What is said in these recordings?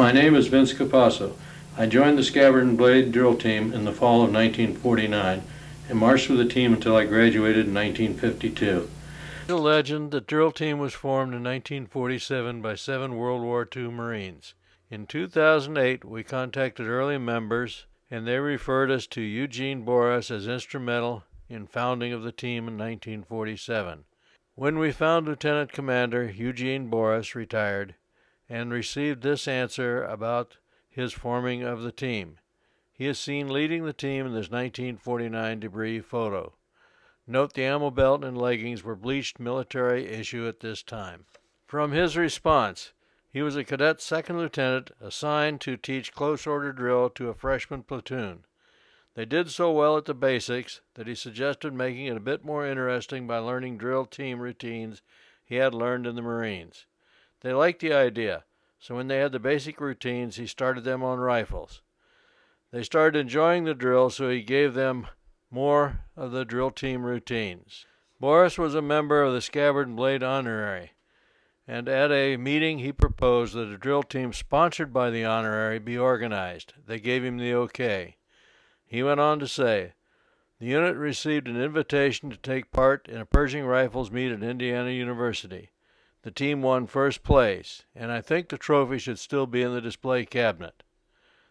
My name is Vince Capasso. I joined the Scabbard and Blade drill team in the fall of 1949 and marched with the team until I graduated in 1952. It's a legend the drill team was formed in 1947 by 7 World War II Marines. In 2008, we contacted early members, and they referred us to Eugene Boris as instrumental in founding of the team in 1947. When we found Lieutenant Commander Eugene Boris retired, and received this answer about his forming of the team. He is seen leading the team in this 1949 debris photo. Note the ammo belt and leggings were bleached military issue at this time. From his response, he was a cadet second lieutenant assigned to teach close order drill to a freshman platoon. They did so well at the basics that he suggested making it a bit more interesting by learning drill team routines he had learned in the Marines. They liked the idea, so when they had the basic routines, he started them on rifles. They started enjoying the drill, so he gave them more of the drill team routines. Boris was a member of the Scabbard and Blade Honorary, and at a meeting he proposed that a drill team sponsored by the Honorary be organized. They gave him the okay. He went on to say, the unit received an invitation to take part in a Pershing Rifles meet at Indiana University. The team won first place, and I think the trophy should still be in the display cabinet.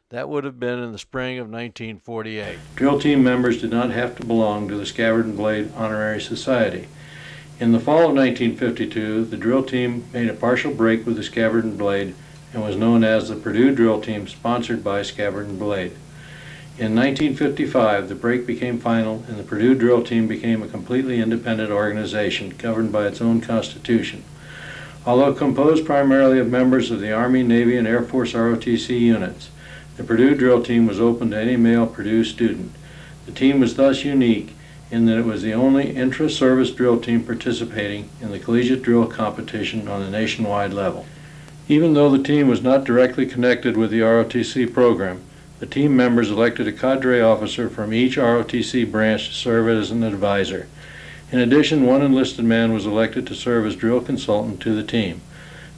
That would have been in the spring of 1948. Drill team members did not have to belong to the Scabbard and Blade Honorary Society. In the fall of 1952, the drill team made a partial break with the Scabbard and Blade and was known as the Purdue Drill Team, sponsored by Scabbard and Blade. In 1955, the break became final, and the Purdue Drill Team became a completely independent organization governed by its own constitution. Although composed primarily of members of the Army, Navy, and Air Force ROTC units, the Purdue drill team was open to any male Purdue student. The team was thus unique in that it was the only intra-service drill team participating in the collegiate drill competition on a nationwide level. Even though the team was not directly connected with the ROTC program, the team members elected a cadre officer from each ROTC branch to serve as an advisor. In addition, one enlisted man was elected to serve as drill consultant to the team.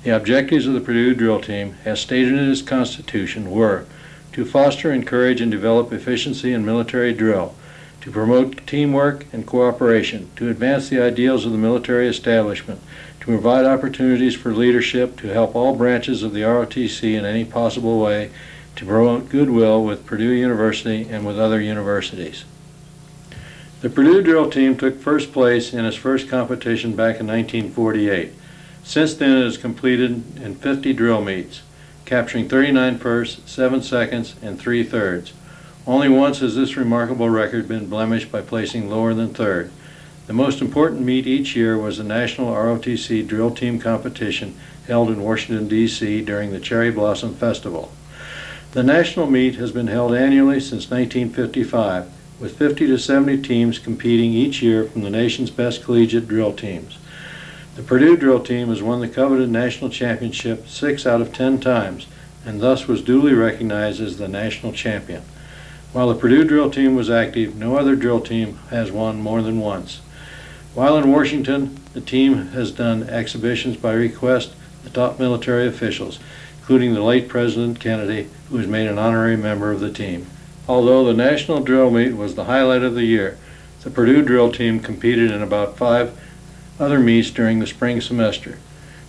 The objectives of the Purdue drill team, as stated in its constitution, were to foster, encourage, and develop efficiency in military drill, to promote teamwork and cooperation, to advance the ideals of the military establishment, to provide opportunities for leadership, to help all branches of the ROTC in any possible way, to promote goodwill with Purdue University and with other universities. The Purdue drill team took first place in its first competition back in 1948. Since then it has completed in 50 drill meets, capturing 39 firsts, 7 seconds, and 3 thirds. Only once has this remarkable record been blemished by placing lower than third. The most important meet each year was the National ROTC Drill Team Competition held in Washington, D.C. during the Cherry Blossom Festival. The national meet has been held annually since 1955, with 50 to 70 teams competing each year from the nation's best collegiate drill teams. The Purdue drill team has won the coveted national championship 6 out of 10 times, and thus was duly recognized as the national champion. While the Purdue drill team was active, no other drill team has won more than once. While in Washington, the team has done exhibitions by request of the top military officials, including the late President Kennedy, who was made an honorary member of the team. Although the national drill meet was the highlight of the year, the Purdue drill team competed in about 5 other meets during the spring semester.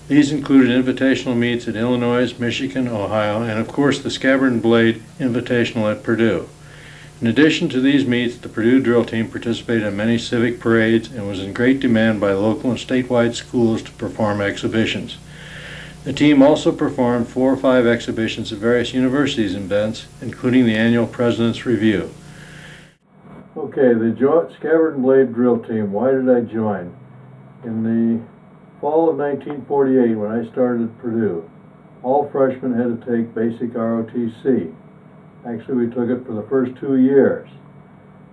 These included invitational meets at Illinois, Michigan, Ohio, and of course the Scabbard and Blade Invitational at Purdue. In addition to these meets, the Purdue drill team participated in many civic parades and was in great demand by local and statewide schools to perform exhibitions. The team also performed 4 or 5 exhibitions at various universities and events, including the annual President's Review. Okay, the Scabbard and Blade drill team, why did I join? In the fall of 1948, when I started at Purdue, all freshmen had to take basic ROTC. Actually, we took it for the first 2 years.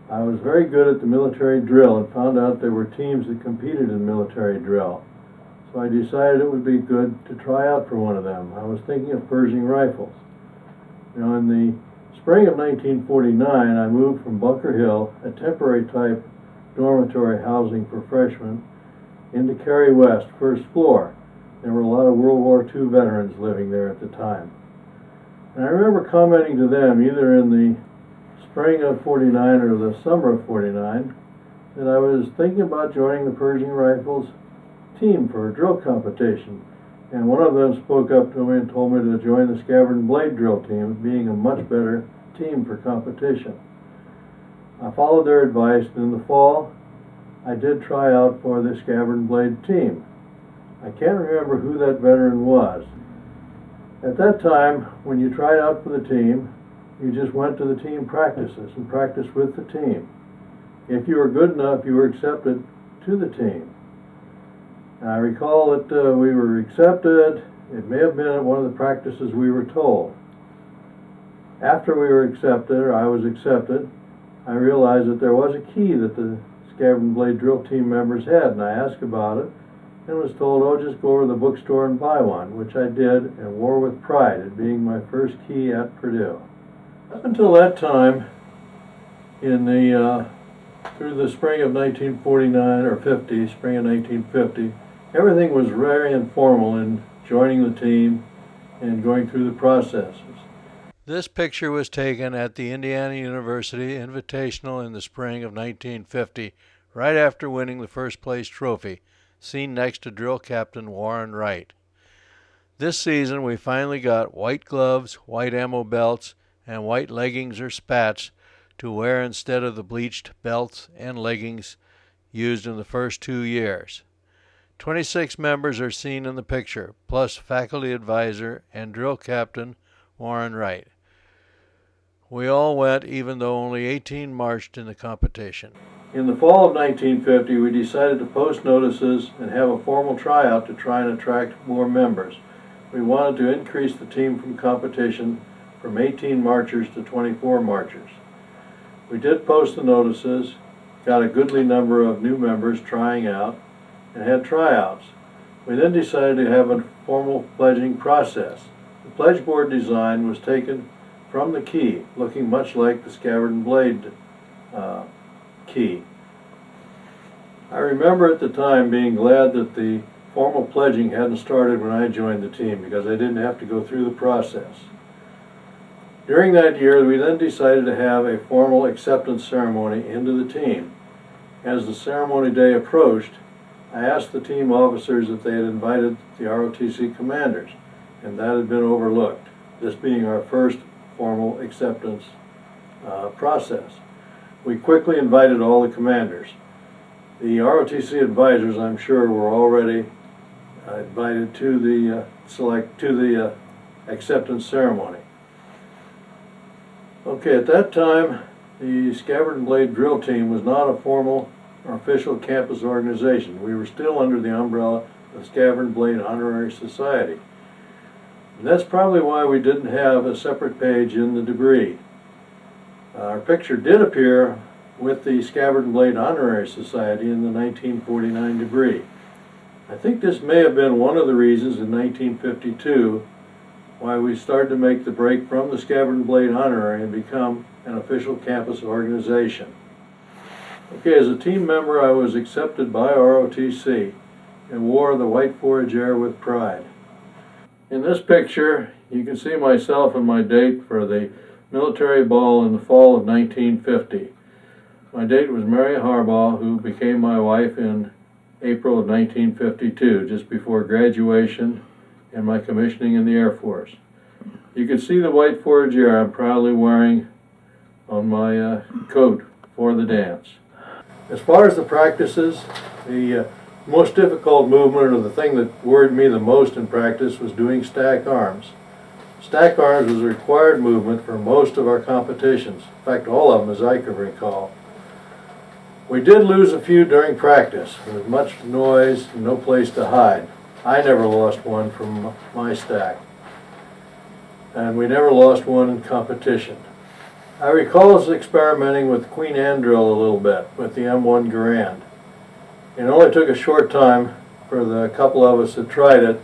I was very good at the military drill and found out there were teams that competed in military drill. So I decided it would be good to try out for one of them. I was thinking of Pershing Rifles. Now, in the spring of 1949, I moved from Bunker Hill, a temporary type dormitory housing for freshmen, into Cary West, first floor. There were a lot of World War II veterans living there at the time. And I remember commenting to them either in the spring of '49 or the summer of '49 that I was thinking about joining the Pershing Rifles team for a drill competition. And one of them spoke up to me and told me to join the Scabbard and Blade drill team, being a much better team for competition. I followed their advice, and in the fall I did try out for the Scabbard and Blade team. I can't remember who that veteran was. At that time, when you tried out for the team, you just went to the team practices and practiced with the team. If you were good enough, you were accepted to the team. And I recall that we were accepted. It may have been at one of the practices we were told. After we were accepted, or I was accepted, I realized that there was a key that the Scabbard and Blade drill team members had, and I asked about it and was told, oh, just go over to the bookstore and buy one, which I did and wore with pride, it being my first key at Purdue. Up until that time, through the spring of 1949 or 50, spring of 1950, everything was very informal in joining the team and going through the processes. This picture was taken at the Indiana University Invitational in the spring of 1950, right after winning the first place trophy, seen next to drill captain Warren Wright. This season we finally got white gloves, white ammo belts, and white leggings or spats to wear instead of the bleached belts and leggings used in the first 2 years. 26 members are seen in the picture, plus faculty advisor and drill captain Warren Wright. We all went, even though only 18 marched in the competition. In the fall of 1950, we decided to post notices and have a formal tryout to try and attract more members. We wanted to increase the team from competition from 18 marchers to 24 marchers. We did post the notices, got a goodly number of new members trying out, and had tryouts. We then decided to have a formal pledging process. The pledge board design was taken from the key, looking much like the Scabbard and Blade key. I remember at the time being glad that the formal pledging hadn't started when I joined the team, because I didn't have to go through the process. During that year, we then decided to have a formal acceptance ceremony into the team. As the ceremony day approached, I asked the team officers if they had invited the ROTC commanders, and that had been overlooked, this being our first formal acceptance process. We quickly invited all the commanders. The ROTC advisors, I'm sure, were already invited to the acceptance ceremony. Okay, at that time, the Scabbard and Blade drill team was not a formal or official campus organization. We were still under the umbrella of the Scabbard and Blade Honorary Society. And that's probably why we didn't have a separate page in the debris. Our picture did appear with the Scabbard and Blade Honorary Society in the 1949 debris. I think this may have been one of the reasons in 1952 why we started to make the break from the Scabbard and Blade Honorary and become an official campus organization. Okay, as a team member, I was accepted by ROTC and wore the white fourragère with pride. In this picture, you can see myself and my date for the military ball in the fall of 1950. My date was Mary Harbaugh, who became my wife in April of 1952, just before graduation and my commissioning in the Air Force. You can see the white fourragère I'm proudly wearing on my coat for the dance. As far as the practices, the most difficult movement, or the thing that worried me the most in practice, was doing stack arms. Stack arms was a required movement for most of our competitions. In fact, all of them, as I can recall. We did lose a few during practice. There was much noise and no place to hide. I never lost one from my stack. And we never lost one in competition. I recall us experimenting with Queen Anne drill a little bit with the M1 Garand. It only took a short time for the couple of us that tried it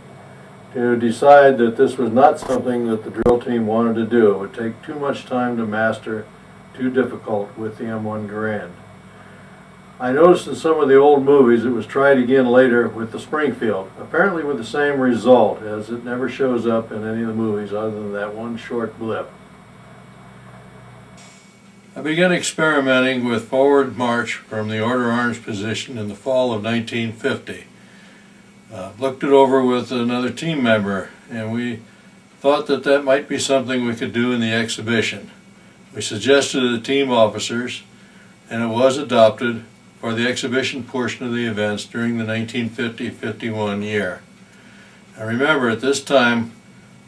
to decide that this was not something that the drill team wanted to do. It would take too much time to master, too difficult with the M1 Garand. I noticed in some of the old movies it was tried again later with the Springfield, apparently with the same result, as it never shows up in any of the movies other than that one short blip. I began experimenting with forward march from the Order Arms position in the fall of 1950. Looked it over with another team member, and we thought that that might be something we could do in the exhibition. We suggested to the team officers, and it was adopted for the exhibition portion of the events during the 1950-51 year. Now remember, at this time,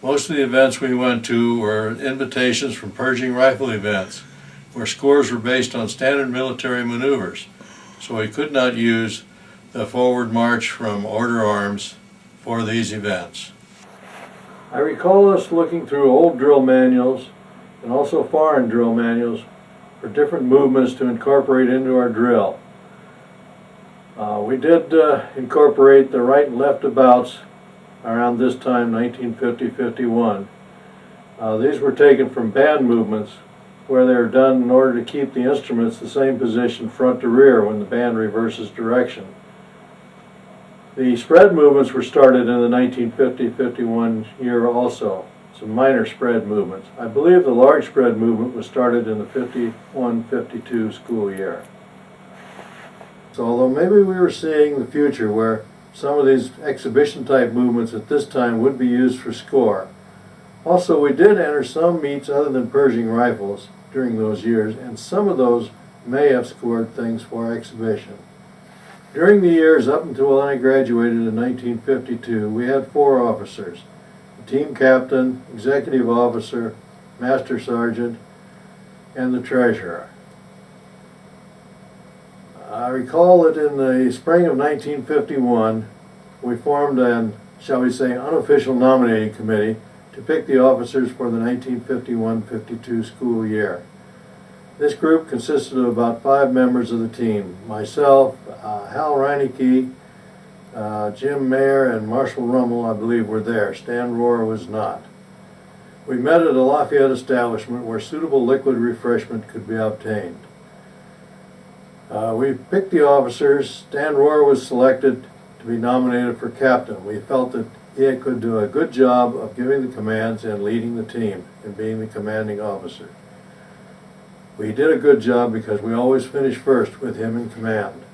most of the events we went to were invitations from Pershing rifle events, where scores were based on standard military maneuvers, so we could not use the forward march from Order Arms for these events. I recall us looking through old drill manuals and also foreign drill manuals for different movements to incorporate into our drill. We did incorporate the right and left abouts around this time, 1950-51. These were taken from band movements where they are done in order to keep the instruments the same position front to rear when the band reverses direction. The spread movements were started in the 1950-51 year also, some minor spread movements. I believe the large spread movement was started in the 51-52 school year. So although maybe we were seeing the future where some of these exhibition type movements at this time would be used for score, also we did enter some meets other than Pershing rifles during those years, and some of those may have scored things for exhibition. During the years up until when I graduated in 1952, we had 4 officers: the team captain, executive officer, master sergeant, and the treasurer. I recall that in the spring of 1951, we formed an, shall we say, unofficial nominating committee to pick the officers for the 1951-52 school year. This group consisted of about 5 members of the team: myself, Hal Reinecke, Jim Mayer, and Marshall Rummel, I believe, were there. Stan Rohr was not. We met at a Lafayette establishment where suitable liquid refreshment could be obtained. We picked the officers. Stan Rohr was selected to be nominated for captain. We felt that he could do a good job of giving the commands and leading the team and being the commanding officer. We did a good job because we always finished first with him in command.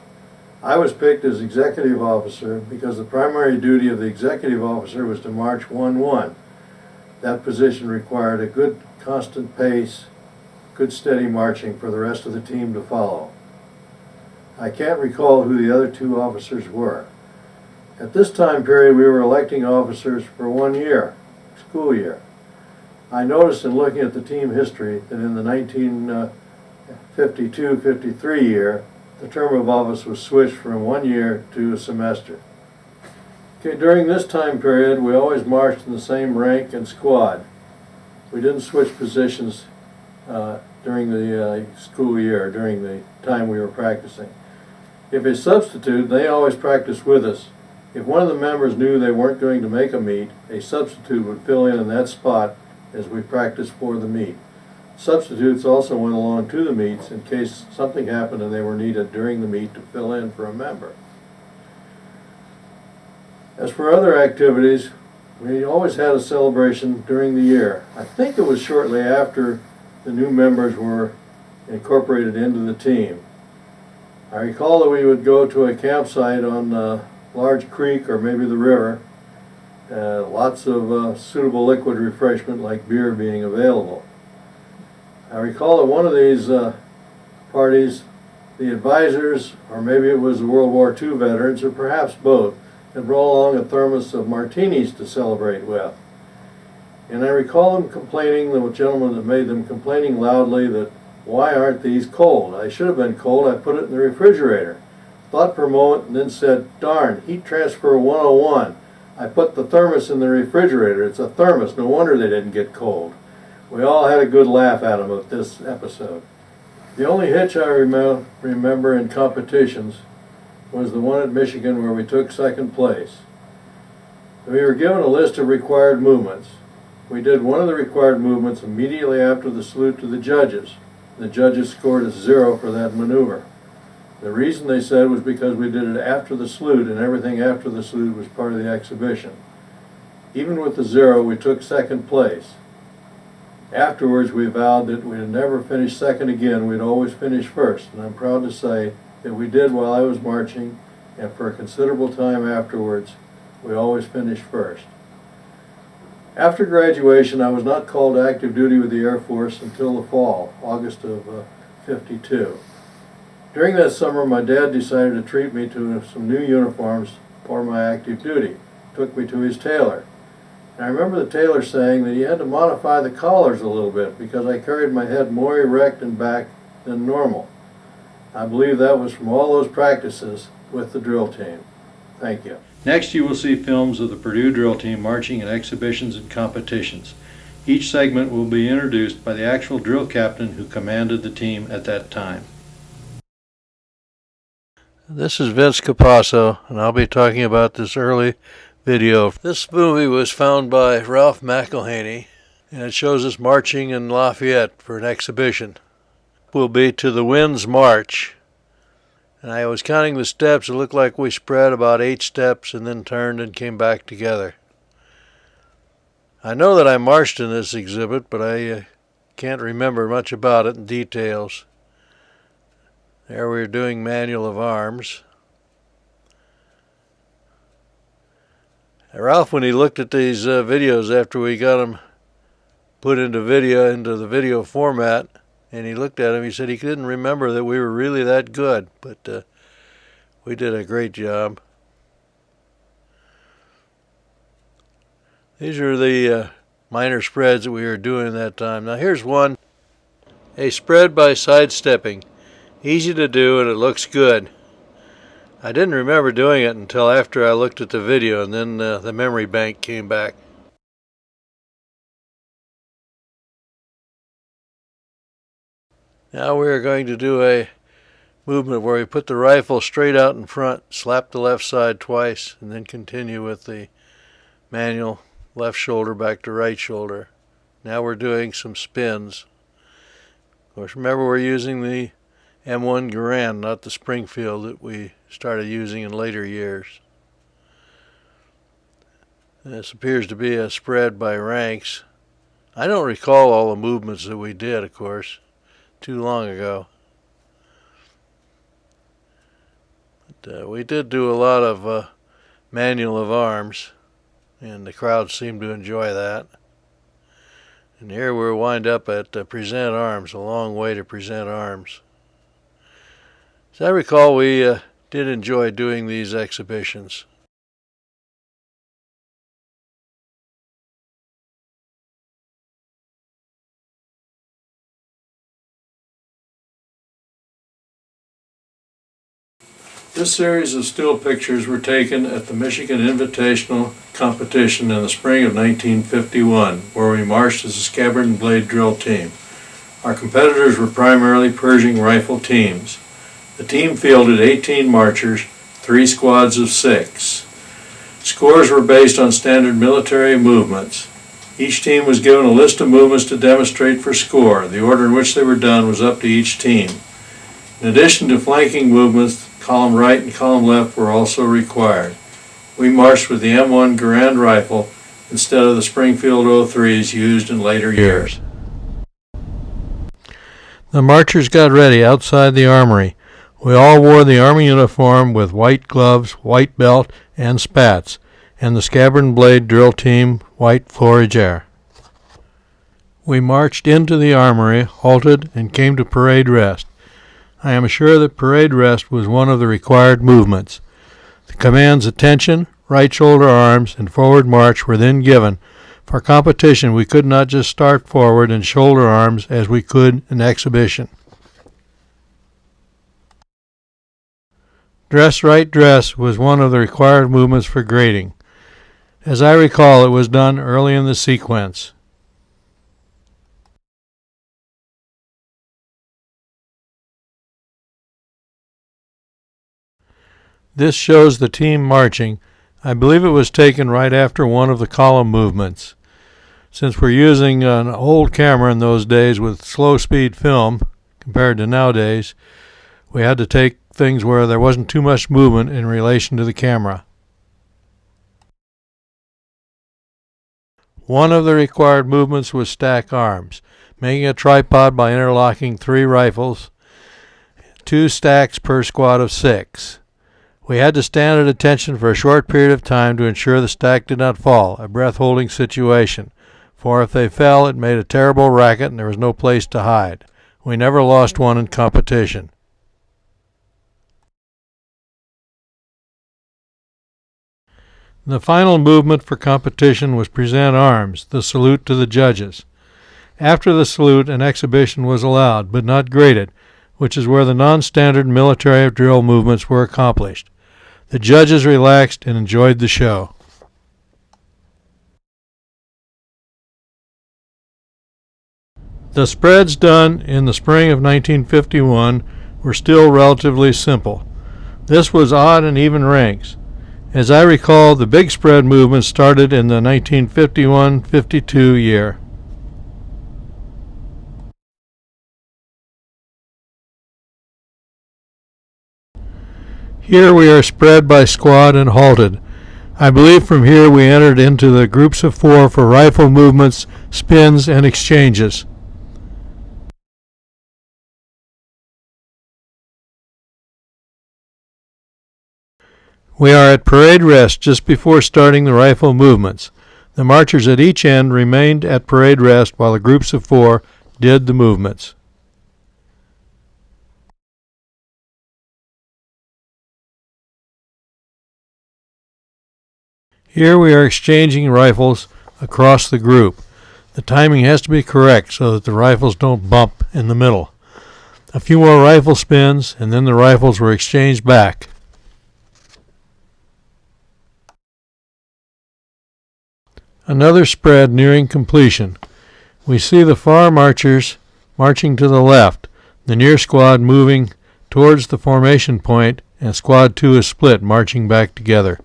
I was picked as executive officer because the primary duty of the executive officer was to march 1-1. That position required a good constant pace, good steady marching for the rest of the team to follow. I can't recall who the other 2 officers were. At this time period, we were electing officers for 1 year, school year. I noticed in looking at the team history that in the 1952-53 year, the term of office was switched from 1 year to a semester. Okay, during this time period, we always marched in the same rank and squad. We didn't switch positions during the school year, during the time we were practicing. If a substitute, they always practiced with us. If one of the members knew they weren't going to make a meet, a substitute would fill in that spot as we practiced for the meet. Substitutes also went along to the meets in case something happened and they were needed during the meet to fill in for a member. As for other activities, we always had a celebration during the year. I think it was shortly after the new members were incorporated into the team. I recall that we would go to a campsite on a large creek or maybe the river, lots of suitable liquid refreshment like beer being available. I recall at one of these parties, the advisors, or maybe it was the World War II veterans, or perhaps both, had brought along a thermos of martinis to celebrate with. And I recall them complaining, the gentleman that made them complaining loudly that, why aren't these cold? I should have been cold, I put it in the refrigerator. Thought for a moment and then said, darn, heat transfer 101. I put the thermos in the refrigerator. It's a thermos, no wonder they didn't get cold. We all had a good laugh at him at this episode. The only hitch I remember in competitions was the one at Michigan where we took second place. We were given a list of required movements. We did one of the required movements immediately after the salute to the judges. The judges scored a 0 for that maneuver. The reason they said was because we did it after the salute, and everything after the salute was part of the exhibition. Even with the 0, we took second place. Afterwards, we vowed that we'd never finish second again, we'd always finish first, and I'm proud to say that we did while I was marching, and for a considerable time afterwards, we always finished first. After graduation, I was not called to active duty with the Air Force until the fall, August of '52. During that summer, my dad decided to treat me to some new uniforms for my active duty. Took me to his tailor. And I remember the tailor saying that he had to modify the collars a little bit because I carried my head more erect and back than normal. I believe that was from all those practices with the drill team. Thank you. Next, you will see films of the Purdue drill team marching in exhibitions and competitions. Each segment will be introduced by the actual drill captain who commanded the team at that time. This is Vince Capasso, and I'll be talking about this early video. This movie was found by Ralph McElhaney, and it shows us marching in Lafayette for an exhibition. We'll be to the Wind's March, and I was counting the steps. It looked like we spread about 8 steps and then turned and came back together. I know that I marched in this exhibit, but I can't remember much about it in details. There we were doing manual of arms. Ralph, when he looked at these videos after we got them put into the video format, and he looked at them, he said he couldn't remember that we were really that good, but we did a great job. These are the minor spreads that we were doing that time. Now here's one, a spread by sidestepping. Easy to do, and it looks good. I didn't remember doing it until after I looked at the video, and then the memory bank came back. Now we're going to do a movement where we put the rifle straight out in front, slap the left side twice, and then continue with the manual left shoulder back to right shoulder. Now we're doing some spins. Of course, remember we're using the M1 Garand, not the Springfield that we started using in later years. This appears to be a spread by ranks. I don't recall all the movements that we did, of course, too long ago. But we did do a lot of manual of arms, and the crowd seemed to enjoy that. And here we're wind up at present arms, a long way to present arms. As I recall, we did enjoy doing these exhibitions. This series of still pictures were taken at the Michigan Invitational Competition in the spring of 1951, where we marched as a scabbard and blade drill team. Our competitors were primarily Pershing rifle teams. The team fielded 18 marchers, 3 squads of 6. Scores were based on standard military movements. Each team was given a list of movements to demonstrate for score. The order in which they were done was up to each team. In addition to flanking movements, column right and column left were also required. We marched with the M1 Garand rifle instead of the Springfield 03s used in later years. The marchers got ready outside the armory. We all wore the Army uniform with white gloves, white belt, and spats, and the scabbard and blade drill team white fourragère. We marched into the armory, halted, and came to parade rest. I am sure that parade rest was one of the required movements. The commands attention, right shoulder arms, and forward march were then given. For competition, we could not just start forward and shoulder arms as we could in exhibition. Dress right dress was one of the required movements for grading. As I recall, it was done early in the sequence. This shows the team marching. I believe it was taken right after one of the column movements. Since we're using an old camera in those days with slow speed film compared to nowadays, we had to take things where there wasn't too much movement in relation to the camera. One of the required movements was stack arms, making a tripod by interlocking 3 rifles, 2 stacks per squad of 6. We had to stand at attention for a short period of time to ensure the stack did not fall, a breath-holding situation, for if they fell it made a terrible racket and there was no place to hide. We never lost one in competition. The final movement for competition was present arms, the salute to the judges. After the salute, an exhibition was allowed, but not graded, which is where the non-standard military drill movements were accomplished. The judges relaxed and enjoyed the show. The spreads done in the spring of 1951 were still relatively simple. This was odd and even ranks. As I recall, the big spread movement started in the 1951-52 year. Here we are spread by squad and halted. I believe from here we entered into the groups of 4 for rifle movements, spins, and exchanges. We are at parade rest just before starting the rifle movements. The marchers at each end remained at parade rest while the groups of 4 did the movements. Here we are exchanging rifles across the group. The timing has to be correct so that the rifles don't bump in the middle. A few more rifle spins and then the rifles were exchanged back. Another spread nearing completion. We see the far marchers marching to the left, the near squad moving towards the formation point, and squad 2 is split, marching back together.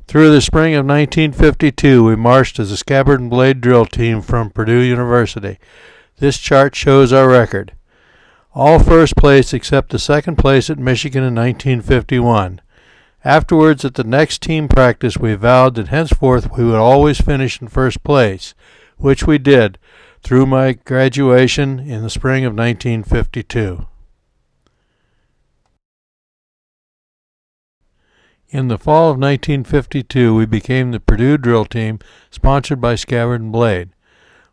Through the spring of 1952, we marched as a Scabbard and Blade drill team from Purdue University. This chart shows our record. All first place except the second place at Michigan in 1951. Afterwards, at the next team practice, we vowed that henceforth we would always finish in first place, which we did through my graduation in the spring of 1952. In the fall of 1952, we became the Purdue drill team, sponsored by Scabbard and Blade.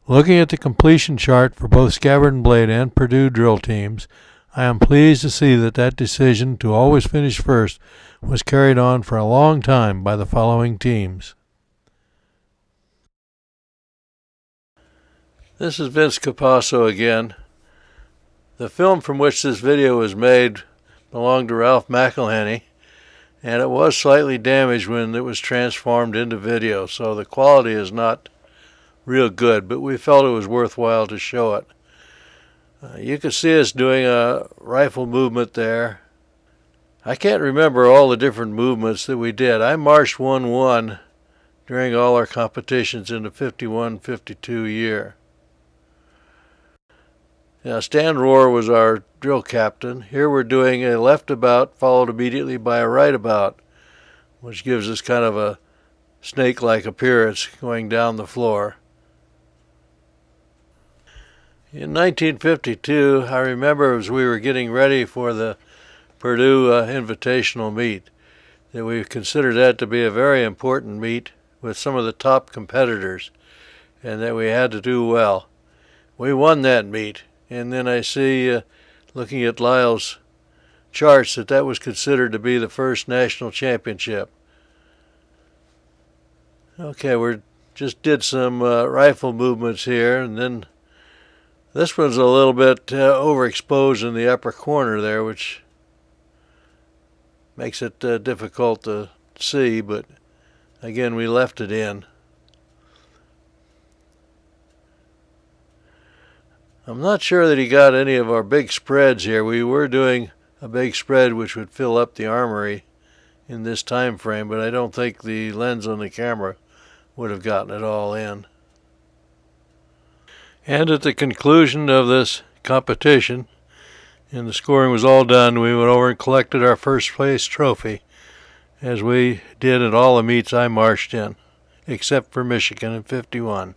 Looking at the completion chart for both Scabbard and Blade and Purdue drill teams, I am pleased to see that that decision to always finish first was carried on for a long time by the following teams. This is Vince Capasso again. The film from which this video was made belonged to Ralph McElhenney, and it was slightly damaged when it was transformed into video, so the quality is not real good, but we felt it was worthwhile to show it. You can see us doing a rifle movement there. I can't remember all the different movements that we did. I marched 1-1 during all our competitions in the 51-52 year. Now, Stan Rohr was our drill captain. Here we're doing a left about followed immediately by a right about, which gives us kind of a snake-like appearance going down the floor. In 1952, I remember as we were getting ready for the Purdue Invitational meet, that we considered that to be a very important meet with some of the top competitors, and that we had to do well. We won that meet, and then I see, looking at Lyle's charts, that that was considered to be the first national championship. Okay, we just did some rifle movements here, and then this one's a little bit overexposed in the upper corner there, which makes it difficult to see, but again, we left it in. I'm not sure that he got any of our big spreads here. We were doing a big spread which would fill up the armory in this time frame, but I don't think the lens on the camera would have gotten it all in. And at the conclusion of this competition, and the scoring was all done, we went over and collected our first place trophy, as we did at all the meets I marched in, except for Michigan in '51.